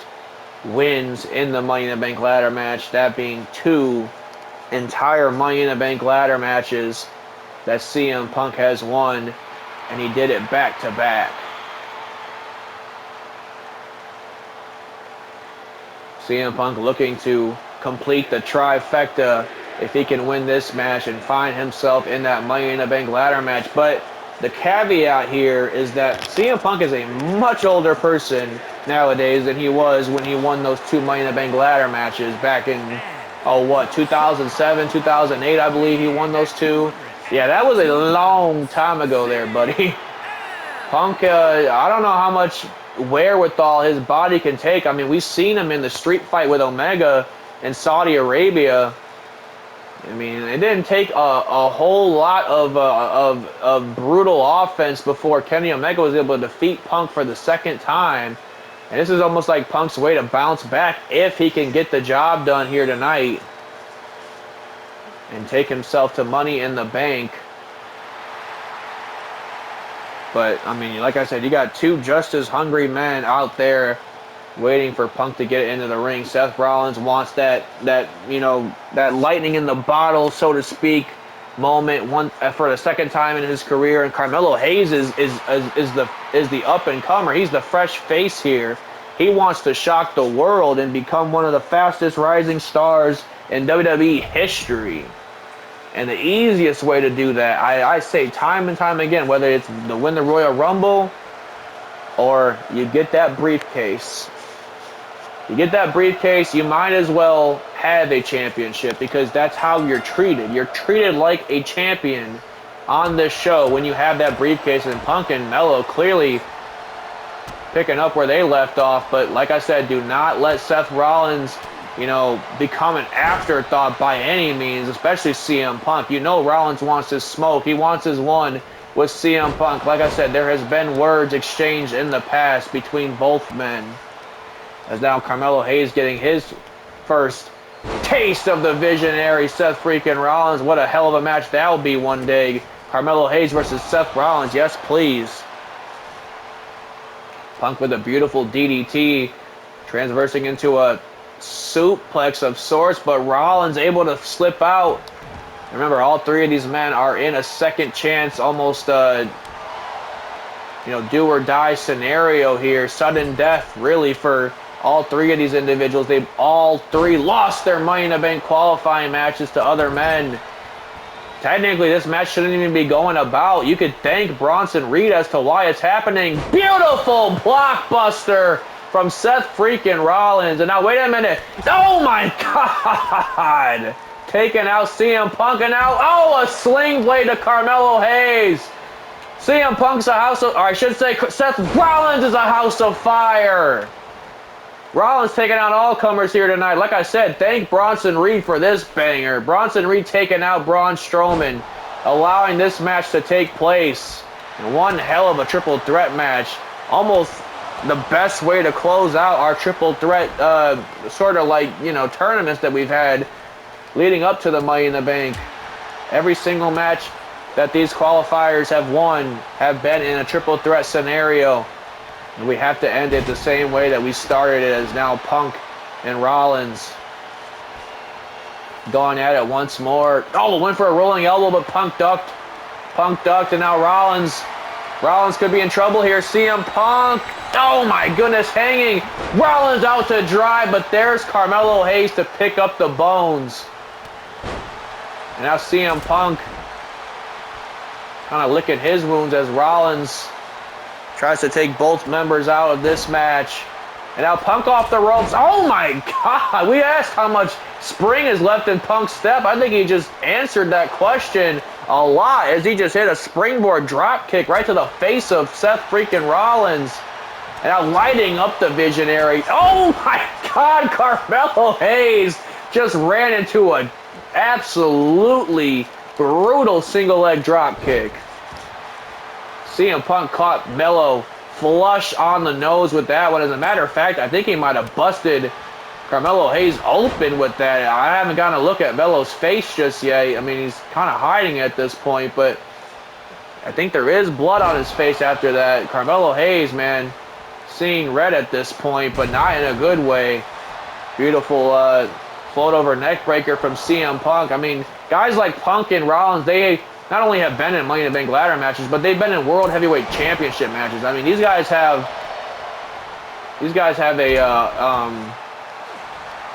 wins in the Money in the Bank ladder match, that being 2 entire Money in the Bank ladder matches that CM Punk has won, and he did it back to back. CM Punk looking to complete the trifecta if he can win this match and find himself in that Money in the Bank ladder match. But the caveat here is that CM Punk is a much older person nowadays than he was when he won those 2 Money in the Bank ladder matches back in, 2007, 2008, I believe he won those 2. Yeah, that was a long time ago there, buddy. Punk, I don't know how much wherewithal his body can take. I mean, we've seen him in the street fight with Omega in Saudi Arabia. I mean, it didn't take a whole lot of brutal offense before Kenny Omega was able to defeat Punk for the second time. And this is almost like Punk's way to bounce back if he can get the job done here tonight and take himself to Money in the Bank. But, I mean, like I said, you got 2 just as hungry men out there waiting for Punk to get into the ring. Seth Rollins wants that lightning in the bottle, so to speak, moment for the second time in his career. And Carmelo Hayes is the up and comer. He's the fresh face here. He wants to shock the world and become one of the fastest rising stars in WWE history. And the easiest way to do that, I say time and time again, whether it's to win the Royal Rumble or you get that briefcase. You get that briefcase, you might as well have a championship, because that's how you're treated. You're treated like a champion on this show when you have that briefcase. And Punk and Melo clearly picking up where they left off. But like I said, do not let Seth Rollins, become an afterthought by any means, especially CM Punk. Rollins wants his smoke. He wants his one with CM Punk. Like I said, there has been words exchanged in the past between both men. As now Carmelo Hayes getting his first taste of the visionary Seth freaking Rollins. What a hell of a match that will be one day. Carmelo Hayes versus Seth Rollins. Yes, please. Punk with a beautiful DDT, transversing into a suplex of sorts, but Rollins able to slip out. Remember, all 3 of these men are in a second chance, almost do or die scenario here. Sudden death, really, for all 3 of these individuals. They've all 3 lost their Money in the Bank qualifying matches to other men. Technically, this match shouldn't even be going about. You could thank Bronson Reed as to why it's happening. Beautiful blockbuster from Seth freaking Rollins. And now, wait a minute. Oh, my God. Taking out CM Punk. And now, oh, a sling blade to Carmelo Hayes. CM Punk's a house of, or I should say, Seth Rollins is a house of fire. Rollins taking out all comers here tonight. Like I said, thank Bronson Reed for this banger. Bronson Reed taking out Braun Strowman, allowing this match to take place. And one hell of a triple threat match. Almost the best way to close out our triple threat sort of like, you know, tournaments that we've had leading up to the Money in the Bank. Every single match that these qualifiers have won have been in a triple threat scenario. And we have to end it the same way that we started it, as now Punk and Rollins going at it once more. Oh, went for a rolling elbow, but Punk ducked. Punk ducked, and now Rollins could be in trouble here. CM Punk, oh my goodness, hanging. Rollins out to dry, but there's Carmelo Hayes to pick up the bones. And now CM Punk kind of licking his wounds as Rollins tries to take both members out of this match. And now Punk off the ropes. Oh my God. We asked how much spring is left in Punk's step. I think he just answered that question a lot, as he just hit a springboard drop kick right to the face of Seth freaking Rollins. And now lighting up the Visionary. Oh my God. Carmelo Hayes just ran into an absolutely brutal single leg drop kick. CM Punk caught Melo flush on the nose with that one. As a matter of fact, I think he might have busted Carmelo Hayes open with that. I haven't gotten a look at Melo's face just yet. I mean, he's kind of hiding at this point, but I think there is blood on his face after that. Carmelo Hayes, man, seeing red at this point, but not in a good way. Beautiful float over neck breaker from CM Punk. I mean, guys like Punk and Rollins, they not only have been in Money in the Bank ladder matches, but they've been in World Heavyweight Championship matches. I mean, these guys have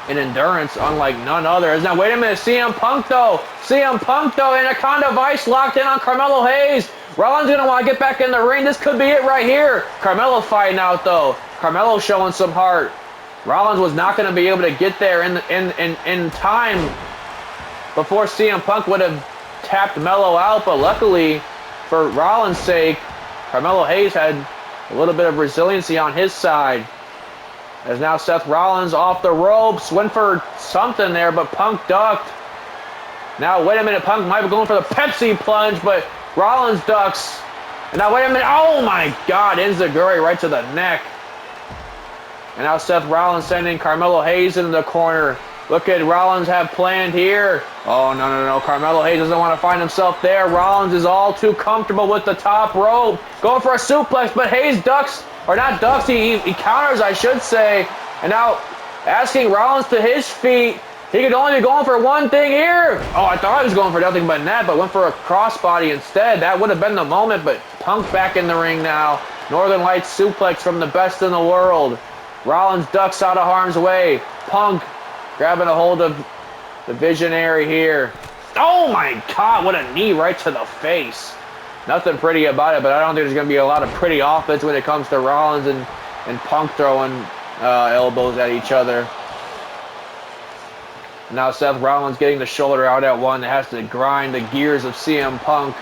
an endurance unlike none other. Now, wait a minute, CM Punk though, Anaconda Vice locked in on Carmelo Hayes. Rollins gonna want to get back in the ring. This could be it right here. Carmelo fighting out though. Carmelo showing some heart. Rollins was not going to be able to get there in time before CM Punk would have tapped Melo out, but luckily for Rollins' sake, Carmelo Hayes had a little bit of resiliency on his side. As now Seth Rollins off the ropes, went for something there, but Punk ducked. Now wait a minute, Punk might be going for the Pepsi plunge, but Rollins ducks. And now wait a minute, oh my God, Enziguri right to the neck. And now Seth Rollins sending Carmelo Hayes into the corner. Look at Rollins have planned here. Oh, no. Carmelo Hayes doesn't want to find himself there. Rollins is all too comfortable with the top rope. Going for a suplex, but Hayes ducks. Or not ducks, he counters, I should say. And now asking Rollins to his feet. He could only be going for one thing here. Oh, I thought he was going for nothing but net, but went for a crossbody instead. That would have been the moment, but Punk back in the ring now. Northern Lights suplex from the best in the world. Rollins ducks out of harm's way. Punk grabbing a hold of the Visionary here. Oh my God, what a knee right to the face. Nothing pretty about it, but I don't think there's going to be a lot of pretty offense when it comes to Rollins and Punk throwing elbows at each other. Now Seth Rollins getting the shoulder out at one that has to grind the gears of CM Punk.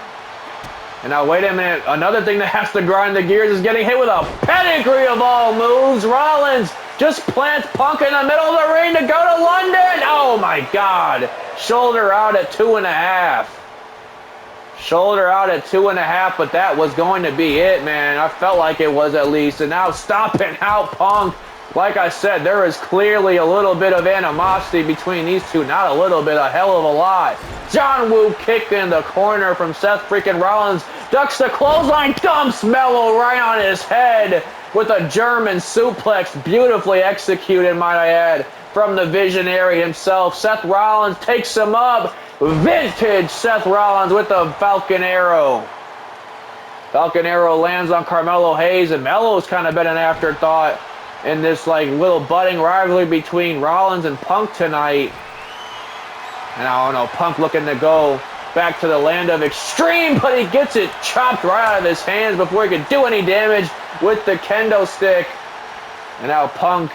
And now wait a minute, another thing that has to grind the gears is getting hit with a pedigree of all moves. Rollins just plants Punk in the middle of the ring to go to London. Oh my God. Shoulder out at 2.5. Shoulder out at 2.5, but that was going to be it, man. I felt like it was at least. And now stomping out Punk. Like I said, there is clearly a little bit of animosity between these two. Not a little bit, a hell of a lot. John Woo kick in the corner from Seth freaking Rollins. Ducks the clothesline, dumps Melo right on his head with a German suplex. Beautifully executed, might I add, from the Visionary himself. Seth Rollins takes him up. Vintage Seth Rollins with the Falcon Arrow. Falcon Arrow lands on Carmelo Hayes, and Melo's kind of been an afterthought in this like little budding rivalry between Rollins and Punk tonight. And I don't know, Punk looking to go back to the land of extreme, but he gets it chopped right out of his hands before he could do any damage with the kendo stick. And now Punk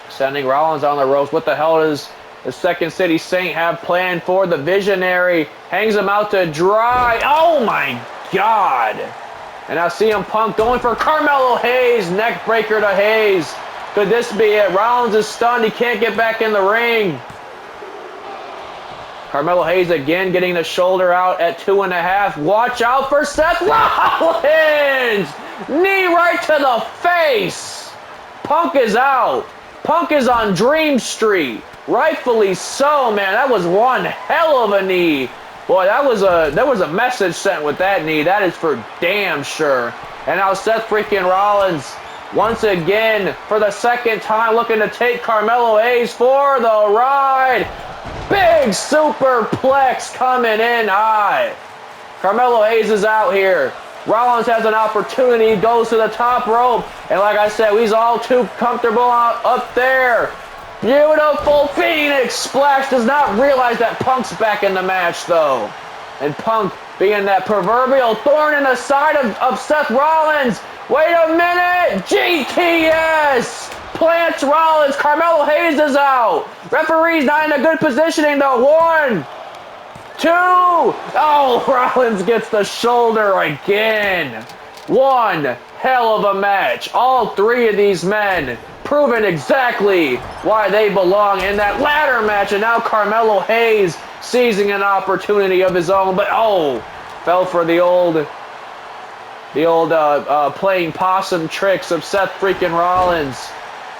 sending Rollins on the ropes. What the hell does the Second City Saint have planned for the Visionary? Hangs him out to dry. Oh my God. And now CM Punk going for Carmelo Hayes. Neck breaker to Hayes. Could this be it? Rollins is stunned. He can't get back in the ring. Carmelo Hayes again getting the shoulder out at 2.5. Watch out for Seth Rollins! Knee right to the face. Punk is out. Punk is on Dream Street. Rightfully so, man. That was one hell of a knee. Boy, there was a message sent with that knee. That is for damn sure. And now Seth freaking Rollins once again for the second time looking to take Carmelo Hayes for the ride. Big superplex coming in high. Carmelo Hayes is out here. Rollins has an opportunity, goes to the top rope. And like I said, he's all too comfortable up there. Beautiful Phoenix splash. Does not realize that Punk's back in the match though. And Punk being that proverbial thorn in the side of Seth Rollins. Wait a minute. GTS. Plants Rollins. Carmelo Hayes is out. Referee's not in a good positioning though. 1, 2. Oh, Rollins gets the shoulder again. One hell of a match. All three of these men proving exactly why they belong in that ladder match. And now Carmelo Hayes seizing an opportunity of his own. But oh, fell for the old playing possum tricks of Seth freaking Rollins.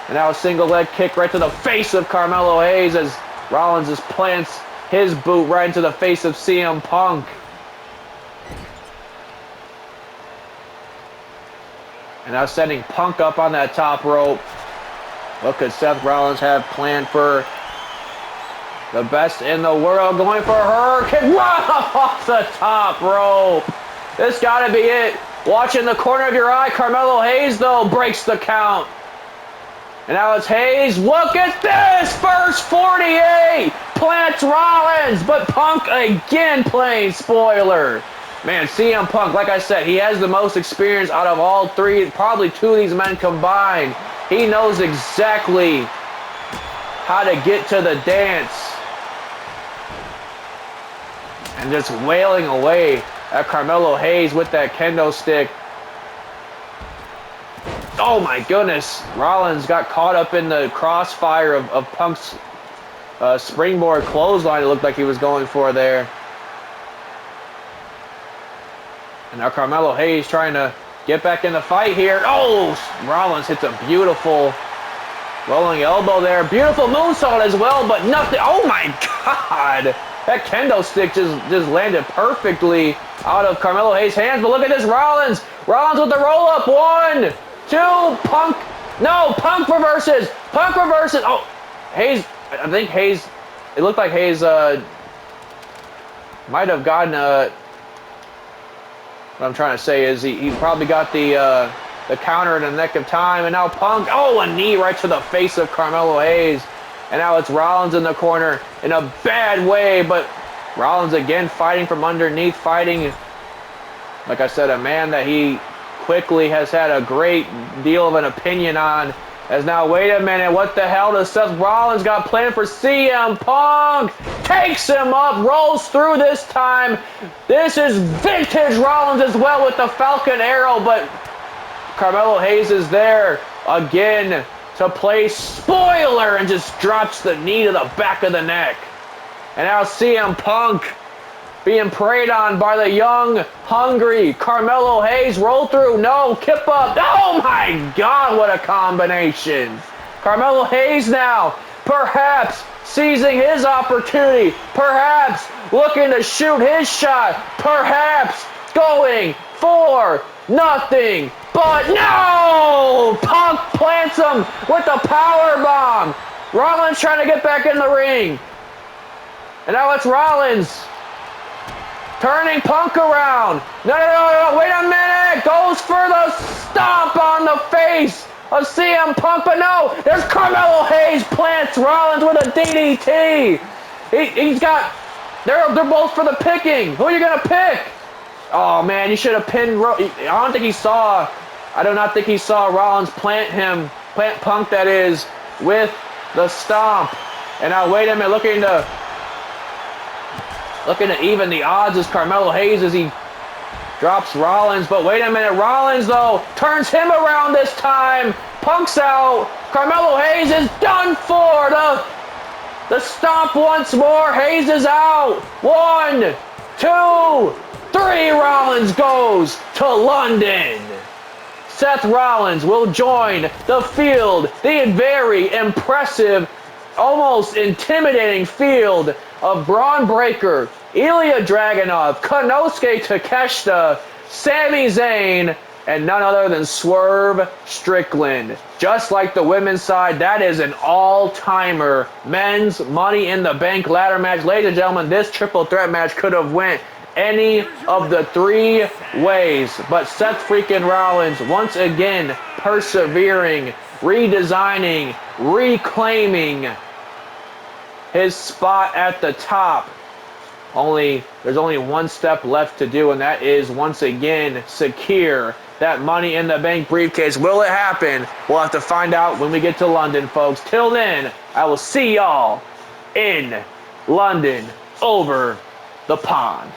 And now a single leg kick right to the face of Carmelo Hayes as Rollins just plants his boot right into the face of CM Punk. And now setting Punk up on that top rope. What could Seth Rollins have planned for the best in the world? Going for her kick right off the top rope. This got to be it. Watch in the corner of your eye. Carmelo Hayes, though, breaks the count. And now it's Hayes. Look at this. First 48. Plants Rollins. But Punk again playing spoiler. Man, CM Punk, like I said, he has the most experience out of all three. Probably two of these men combined. He knows exactly how to get to the dance. And just wailing away at Carmelo Hayes with that kendo stick. Oh my goodness. Rollins got caught up in the crossfire of Punk's springboard clothesline it looked like he was going for there. And now Carmelo Hayes trying to get back in the fight here. Oh, Rollins hits a beautiful rolling elbow there. Beautiful moonsault as well, but nothing. Oh my God. That kendo stick just landed perfectly out of Carmelo Hayes' hands. But look at this, Rollins. Rollins with the roll-up. 1, 2, Punk. No, Punk reverses. Punk reverses. Oh, Hayes. I think Hayes. It looked like Hayes might have gotten what I'm trying to say is he probably got the counter in the nick of time. And now Punk. Oh, a knee right to the face of Carmelo Hayes. And now it's Rollins in the corner in a bad way, but Rollins again fighting from underneath, fighting, like I said, a man that he quickly has had a great deal of an opinion on. As now, wait a minute, what the hell does Seth Rollins got planned for CM Punk? Takes him up, rolls through this time. This is vintage Rollins as well with the Falcon Arrow, but Carmelo Hayes is there again to play spoiler and just drops the knee to the back of the neck. And now CM Punk being preyed on by the young, hungry Carmelo Hayes. Roll through, no, kip up. Oh my God, what a combination. Carmelo Hayes now, perhaps seizing his opportunity, perhaps looking to shoot his shot, perhaps going for nothing. But no! Punk plants him with the power bomb. Rollins trying to get back in the ring. And now it's Rollins turning Punk around. No, wait a minute. Goes for the stomp on the face of CM Punk. But no, there's Carmelo Hayes plants Rollins with a DDT. He's got, they're both for the picking. Who are you going to pick? Oh, man, you should have pinned. I don't think he saw I do not think he saw Rollins plant Punk that is, with the stomp. And now wait a minute, looking to even the odds as Carmelo Hayes as he drops Rollins. But wait a minute, Rollins though turns him around this time. Punk's out. Carmelo Hayes is done for. The stomp once more. Hayes is out. 1, 2, 3. Rollins goes to London. Seth Rollins will join the field, the very impressive, almost intimidating field of Braun Breaker, Ilya Dragunov, Konosuke Takeshita, Sami Zayn, and none other than Swerve Strickland. Just like the women's side, that is an all-timer men's Money in the Bank ladder match. Ladies and gentlemen, this triple threat match could have went any of the 3 ways. But Seth freaking Rollins, once again, persevering, redesigning, reclaiming his spot at the top. There's only one step left to do, and that is once again secure that Money in the Bank briefcase. Will it happen? We'll have to find out when we get to London, folks. Till then, I will see y'all in London over the pond.